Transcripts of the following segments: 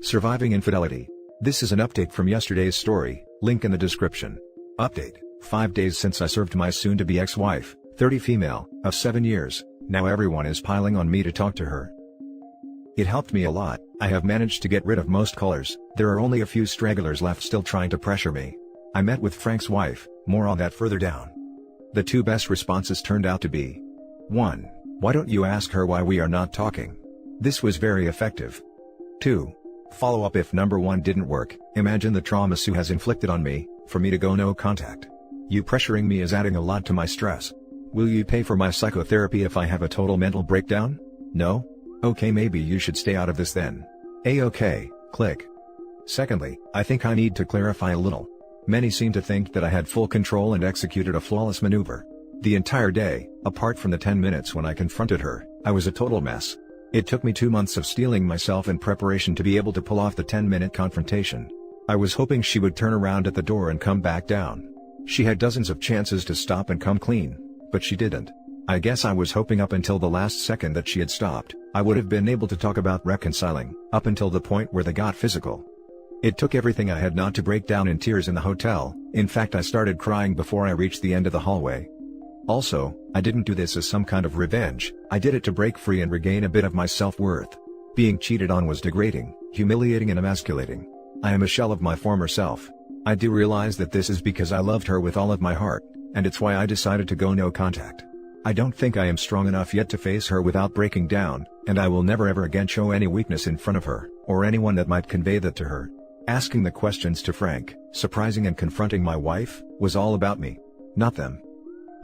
Surviving infidelity. This is an update from yesterday's story, link in the description. Update: 5 days since I served my soon-to-be ex-wife, 30 female, of 7 years, now everyone is piling on me to talk to her. It helped me a lot. I have managed to get rid of most callers, there are only a few stragglers left still trying to pressure me. I met with Frank's wife, more on that further down. The two best responses turned out to be: 1. Why don't you ask her why we are not talking? This was very effective. 2. Follow up if number 1 didn't work. Imagine the trauma Sue has inflicted on me, for me to go no contact. You pressuring me is adding a lot to my stress. Will you pay for my psychotherapy if I have a total mental breakdown? No? Okay, maybe you should stay out of this then. Okay, click. Secondly, I think I need to clarify a little. Many seem to think that I had full control and executed a flawless maneuver. The entire day, apart from the 10 minutes when I confronted her, I was a total mess. It took me 2 months of steeling myself in preparation to be able to pull off the 10-minute confrontation. I was hoping she would turn around at the door and come back down. She had dozens of chances to stop and come clean, but she didn't. I guess I was hoping up until the last second that she had stopped, I would have been able to talk about reconciling, up until the point where they got physical. It took everything I had not to break down in tears in the hotel. In fact, I started crying before I reached the end of the hallway. Also, I didn't do this as some kind of revenge, I did it to break free and regain a bit of my self-worth. Being cheated on was degrading, humiliating and emasculating. I am a shell of my former self. I do realize that this is because I loved her with all of my heart, and it's why I decided to go no contact. I don't think I am strong enough yet to face her without breaking down, and I will never ever again show any weakness in front of her, or anyone that might convey that to her. Asking the questions to Frank, surprising and confronting my wife, was all about me, not them.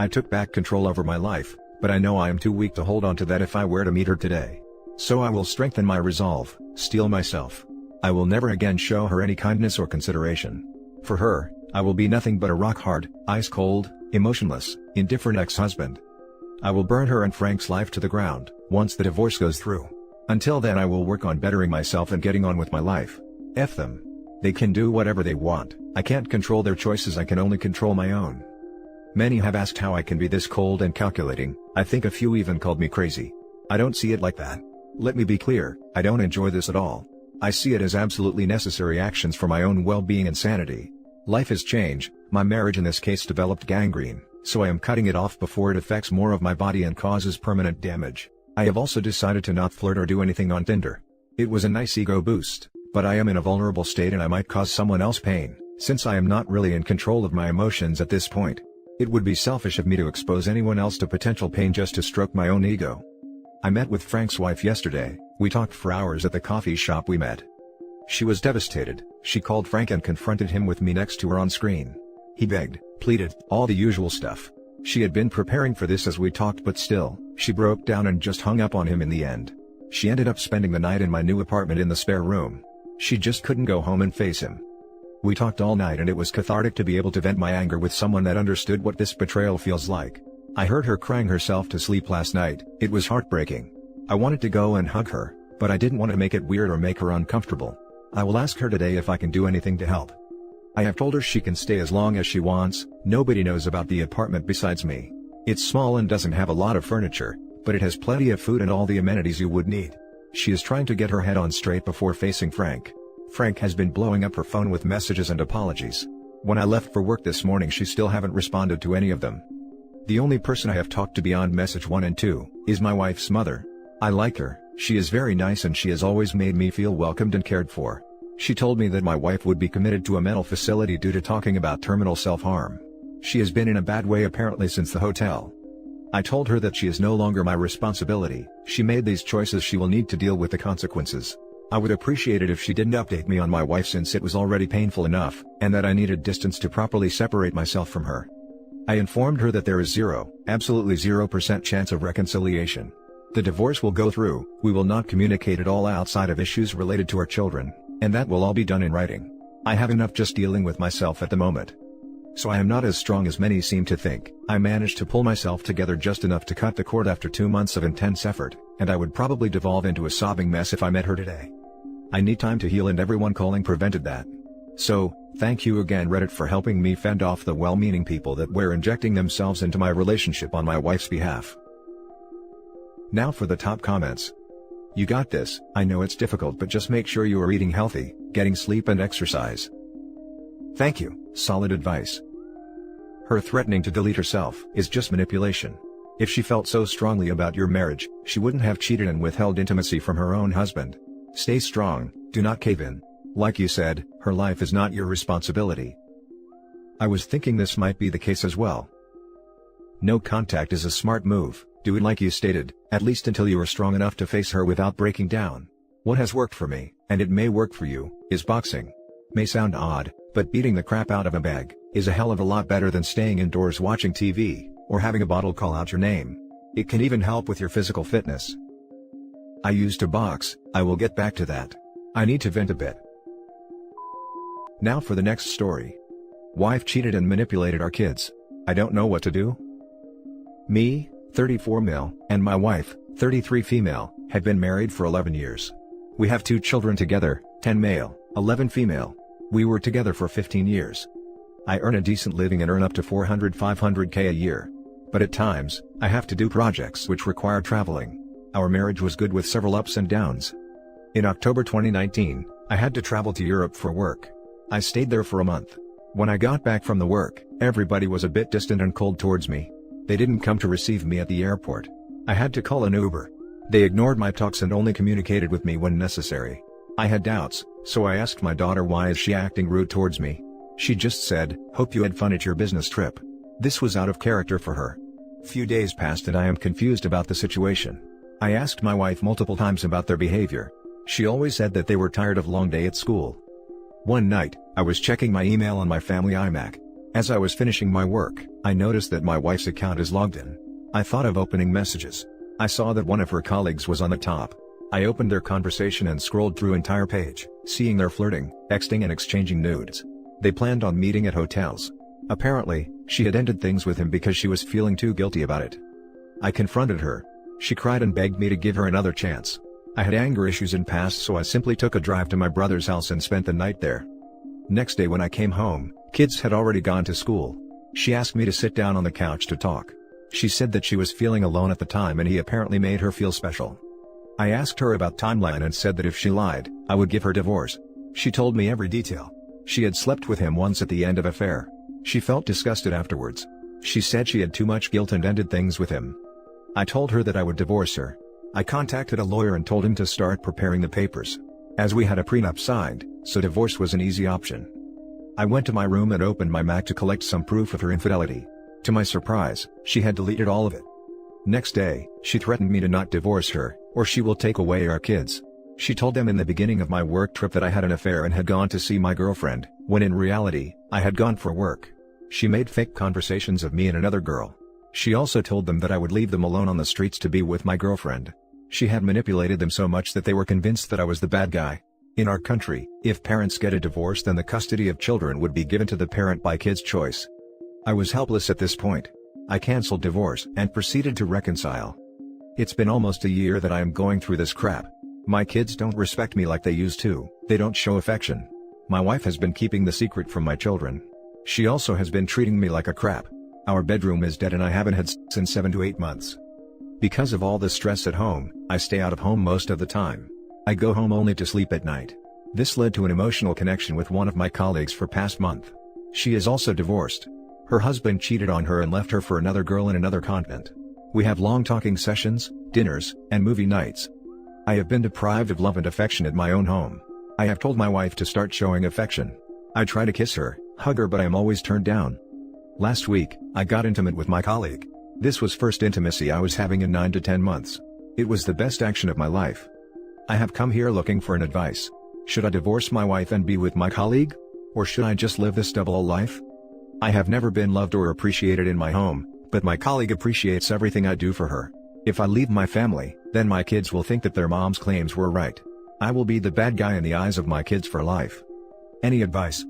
I took back control over my life, but I know I am too weak to hold on to that if I were to meet her today. So I will strengthen my resolve, steel myself. I will never again show her any kindness or consideration. For her, I will be nothing but a rock-hard, ice-cold, emotionless, indifferent ex-husband. I will burn her and Frank's life to the ground, once the divorce goes through. Until then I will work on bettering myself and getting on with my life. F them. They can do whatever they want, I can't control their choices, I can only control my own. Many have asked how I can be this cold and calculating. I think a few even called me crazy. I don't see it like that. Let me be clear, I don't enjoy this at all. I see it as absolutely necessary actions for my own well-being and sanity. Life has changed, my marriage in this case developed gangrene, so I am cutting it off before it affects more of my body and causes permanent damage. I have also decided to not flirt or do anything on Tinder. It was a nice ego boost, but I am in a vulnerable state and I might cause someone else pain, since I am not really in control of my emotions at this point. It would be selfish of me to expose anyone else to potential pain just to stroke my own ego. I met with Frank's wife yesterday, we talked for hours at the coffee shop we met. She was devastated, she called Frank and confronted him with me next to her on screen. He begged, pleaded, all the usual stuff. She had been preparing for this as we talked, but still, she broke down and just hung up on him in the end. She ended up spending the night in my new apartment in the spare room. She just couldn't go home and face him. We talked all night and it was cathartic to be able to vent my anger with someone that understood what this betrayal feels like. I heard her crying herself to sleep last night, it was heartbreaking. I wanted to go and hug her, but I didn't want to make it weird or make her uncomfortable. I will ask her today if I can do anything to help. I have told her she can stay as long as she wants, nobody knows about the apartment besides me. It's small and doesn't have a lot of furniture, but it has plenty of food and all the amenities you would need. She is trying to get her head on straight before facing Frank. Frank has been blowing up her phone with messages and apologies. When I left for work this morning she still haven't responded to any of them. The only person I have talked to beyond message 1 and 2, is my wife's mother. I like her, she is very nice and she has always made me feel welcomed and cared for. She told me that my wife would be committed to a mental facility due to talking about terminal self-harm. She has been in a bad way apparently since the hotel. I told her that she is no longer my responsibility, she made these choices, she will need to deal with the consequences. I would appreciate it if she didn't update me on my wife since it was already painful enough, and that I needed distance to properly separate myself from her. I informed her that there is absolutely 0% chance of reconciliation. The divorce will go through, we will not communicate at all outside of issues related to our children, and that will all be done in writing. I have enough just dealing with myself at the moment. So I am not as strong as many seem to think. I managed to pull myself together just enough to cut the cord after 2 months of intense effort, and I would probably devolve into a sobbing mess if I met her today. I need time to heal and everyone calling prevented that. So, thank you again Reddit for helping me fend off the well-meaning people that were injecting themselves into my relationship on my wife's behalf. Now for the top comments. You got this. I know it's difficult, but just make sure you are eating healthy, getting sleep and exercise. Thank you, solid advice. Her threatening to delete herself is just manipulation. If she felt so strongly about your marriage, she wouldn't have cheated and withheld intimacy from her own husband. Stay strong, do not cave in. Like you said, her life is not your responsibility. I was thinking this might be the case as well. No contact is a smart move. Do it like you stated, at least until you are strong enough to face her without breaking down. What has worked for me, and it may work for you, is boxing. May sound odd, but beating the crap out of a bag is a hell of a lot better than staying indoors watching TV, or having a bottle call out your name. It can even help with your physical fitness. I used to box, I will get back to that. I need to vent a bit. Now for the next story. Wife cheated and manipulated our kids. I don't know what to do. Me, 34 male, and my wife, 33 female, had been married for 11 years. We have 2 children together, 10 male, 11 female. We were together for 15 years. I earn a decent living and earn up to 400-500K a year. But at times, I have to do projects which require traveling. Our marriage was good with several ups and downs. In October 2019, I had to travel to Europe for work. I stayed there for a month. When I got back from the work, everybody was a bit distant and cold towards me. They didn't come to receive me at the airport. I had to call an Uber. They ignored my talks and only communicated with me when necessary. I had doubts, so I asked my daughter, why is she acting rude towards me? She just said, hope you had fun at your business trip. This was out of character for her. Few days passed and I am confused about the situation. I asked my wife multiple times about their behavior. She always said that they were tired of long day at school. One night, I was checking my email on my family iMac. As I was finishing my work, I noticed that my wife's account is logged in. I thought of opening messages. I saw that one of her colleagues was on the top. I opened their conversation and scrolled through entire page, seeing their flirting, texting and exchanging nudes. They planned on meeting at hotels. Apparently, she had ended things with him because she was feeling too guilty about it. I confronted her. She cried and begged me to give her another chance. I had anger issues in past, so I simply took a drive to my brother's house and spent the night there. Next day when I came home, kids had already gone to school. She asked me to sit down on the couch to talk. She said that she was feeling alone at the time and he apparently made her feel special. I asked her about timeline and said that if she lied, I would give her divorce. She told me every detail. She had slept with him once at the end of an affair. She felt disgusted afterwards. She said she had too much guilt and ended things with him. I told her that I would divorce her. I contacted a lawyer and told him to start preparing the papers. As we had a prenup signed, so divorce was an easy option. I went to my room and opened my Mac to collect some proof of her infidelity. To my surprise, she had deleted all of it. Next day, she threatened me to not divorce her, or she will take away our kids. She told them in the beginning of my work trip that I had an affair and had gone to see my girlfriend, when in reality, I had gone for work. She made fake conversations of me and another girl. She also told them that I would leave them alone on the streets to be with my girlfriend. She had manipulated them so much that they were convinced that I was the bad guy. In our country, if parents get a divorce, then the custody of children would be given to the parent by kid's choice. I was helpless at this point. I canceled divorce and proceeded to reconcile. It's been almost a year that I am going through this crap. My kids don't respect me like they used to, they don't show affection. My wife has been keeping the secret from my children. She also has been treating me like a crap. Our bedroom is dead and I haven't had sex in 7 to 8 months. Because of all the stress at home, I stay out of home most of the time. I go home only to sleep at night. This led to an emotional connection with one of my colleagues for past month. She is also divorced. Her husband cheated on her and left her for another girl in another continent. We have long talking sessions, dinners, and movie nights. I have been deprived of love and affection at my own home. I have told my wife to start showing affection. I try to kiss her, hug her, but I am always turned down. Last week, I got intimate with my colleague. This was first intimacy I was having in 9 to 10 months. It was the best action of my life. I have come here looking for an advice. Should I divorce my wife and be with my colleague? Or should I just live this double life? I have never been loved or appreciated in my home, but my colleague appreciates everything I do for her. If I leave my family, then my kids will think that their mom's claims were right. I will be the bad guy in the eyes of my kids for life. Any advice?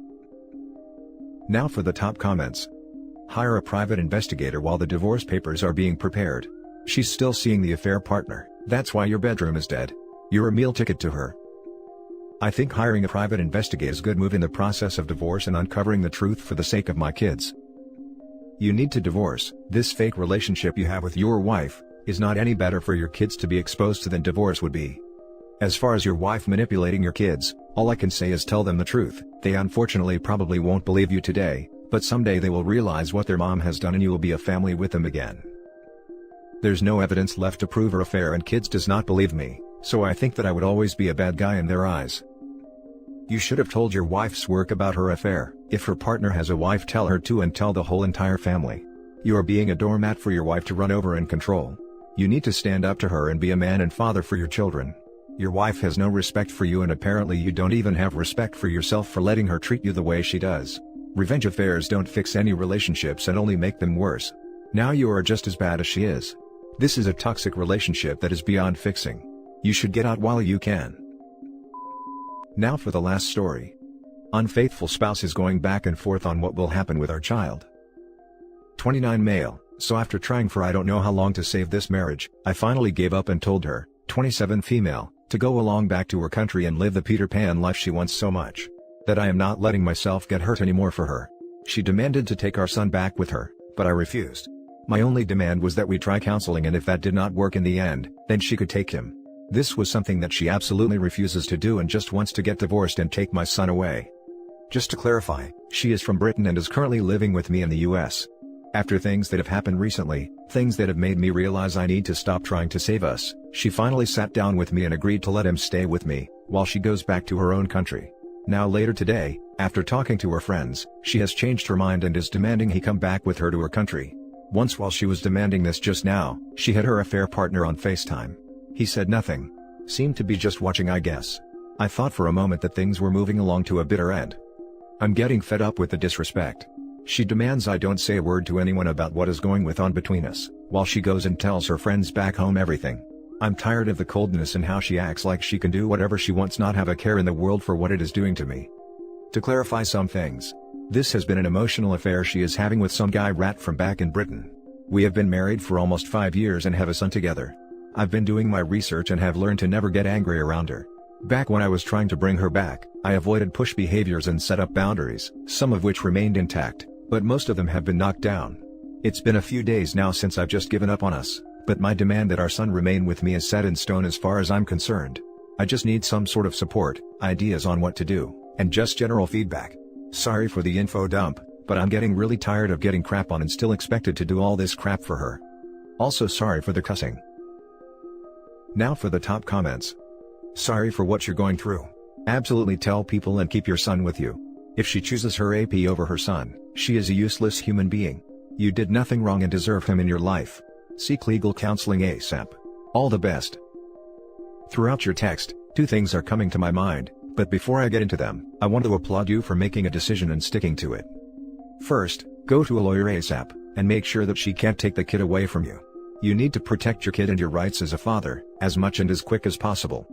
Now for the top comments. Hire a private investigator while the divorce papers are being prepared. She's still seeing the affair partner, that's why your bedroom is dead. You're a meal ticket to her. I think hiring a private investigator is a good move in the process of divorce and uncovering the truth for the sake of my kids. You need to divorce. This fake relationship you have with your wife is not any better for your kids to be exposed to than divorce would be. As far as your wife manipulating your kids, all I can say is tell them the truth. They unfortunately probably won't believe you today, but someday they will realize what their mom has done and you will be a family with them again. There's no evidence left to prove her affair and kids does not believe me, so I think that I would always be a bad guy in their eyes. You should have told your wife's work about her affair. If her partner has a wife, tell her to and tell the whole entire family. You are being a doormat for your wife to run over and control. You need to stand up to her and be a man and father for your children. Your wife has no respect for you and apparently you don't even have respect for yourself for letting her treat you the way she does. Revenge affairs don't fix any relationships and only make them worse. Now you are just as bad as she is. This is a toxic relationship that is beyond fixing. You should get out while you can. Now for the last story. Unfaithful spouse is going back and forth on what will happen with our child. 29 male, so after trying for I don't know how long to save this marriage, I finally gave up and told her, 27 female, to go along back to her country and live the Peter Pan life she wants so much. That I am not letting myself get hurt anymore for her. She demanded to take our son back with her, but I refused. My only demand was that we try counseling and if that did not work in the end, then she could take him. This was something that she absolutely refuses to do and just wants to get divorced and take my son away. Just to clarify, she is from Britain and is currently living with me in the US. After things that have happened recently, things that have made me realize I need to stop trying to save us, she finally sat down with me and agreed to let him stay with me, while she goes back to her own country. Now later today, after talking to her friends, she has changed her mind and is demanding he come back with her to her country. Once while she was demanding this just now, she had her affair partner on FaceTime. He said nothing. Seemed to be just watching I guess. I thought for a moment that things were moving along to a bitter end. I'm getting fed up with the disrespect. She demands I don't say a word to anyone about what is going on between us, while she goes and tells her friends back home everything. I'm tired of the coldness and how she acts like she can do whatever she wants, not have a care in the world for what it is doing to me. To clarify some things. This has been an emotional affair she is having with some guy rat from back in Britain. We have been married for almost 5 years and have a son together. I've been doing my research and have learned to never get angry around her. Back when I was trying to bring her back, I avoided push behaviors and set up boundaries, some of which remained intact, but most of them have been knocked down. It's been a few days now since I've just given up on us, but my demand that our son remain with me is set in stone as far as I'm concerned. I just need some sort of support, ideas on what to do, and just general feedback. Sorry for the info dump, but I'm getting really tired of getting crap on and still expected to do all this crap for her. Also sorry for the cussing. Now for the top comments. Sorry for what you're going through. Absolutely tell people and keep your son with you. If she chooses her AP over her son, she is a useless human being. You did nothing wrong and deserve him in your life. Seek legal counseling ASAP. All the best. Throughout your text, two things are coming to my mind, but before I get into them, I want to applaud you for making a decision and sticking to it. First, go to a lawyer ASAP, and make sure that she can't take the kid away from you. You need to protect your kid and your rights as a father, as much and as quick as possible.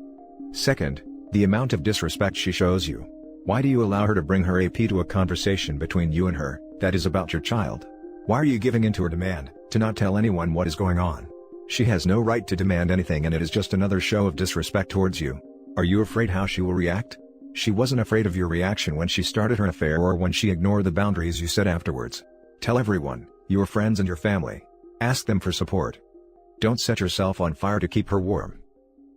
Second, the amount of disrespect she shows you. Why do you allow her to bring her AP to a conversation between you and her, that is about your child? Why are you giving in to her demand, to not tell anyone what is going on? She has no right to demand anything and it is just another show of disrespect towards you. Are you afraid how she will react? She wasn't afraid of your reaction when she started her affair or when she ignored the boundaries you set afterwards. Tell everyone, your friends and your family. Ask them for support. Don't set yourself on fire to keep her warm.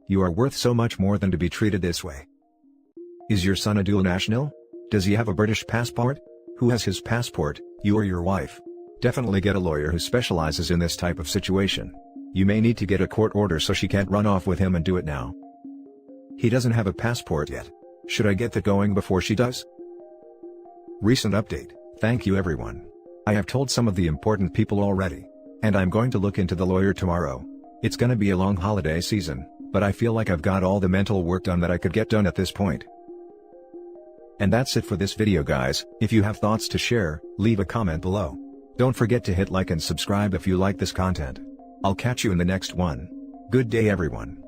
You are worth so much more than to be treated this way. Is your son a dual national? Does he have a British passport? Who has his passport, you or your wife? Definitely get a lawyer who specializes in this type of situation. You may need to get a court order so she can't run off with him and do it now. He doesn't have a passport yet. Should I get that going before she does? Recent update. Thank you everyone. I have told some of the important people already. And I'm going to look into the lawyer tomorrow. It's gonna be a long holiday season, but I feel like I've got all the mental work done that I could get done at this point. And that's it for this video guys. If you have thoughts to share, leave a comment below. Don't forget to hit like and subscribe if you like this content. I'll catch you in the next one. Good day everyone.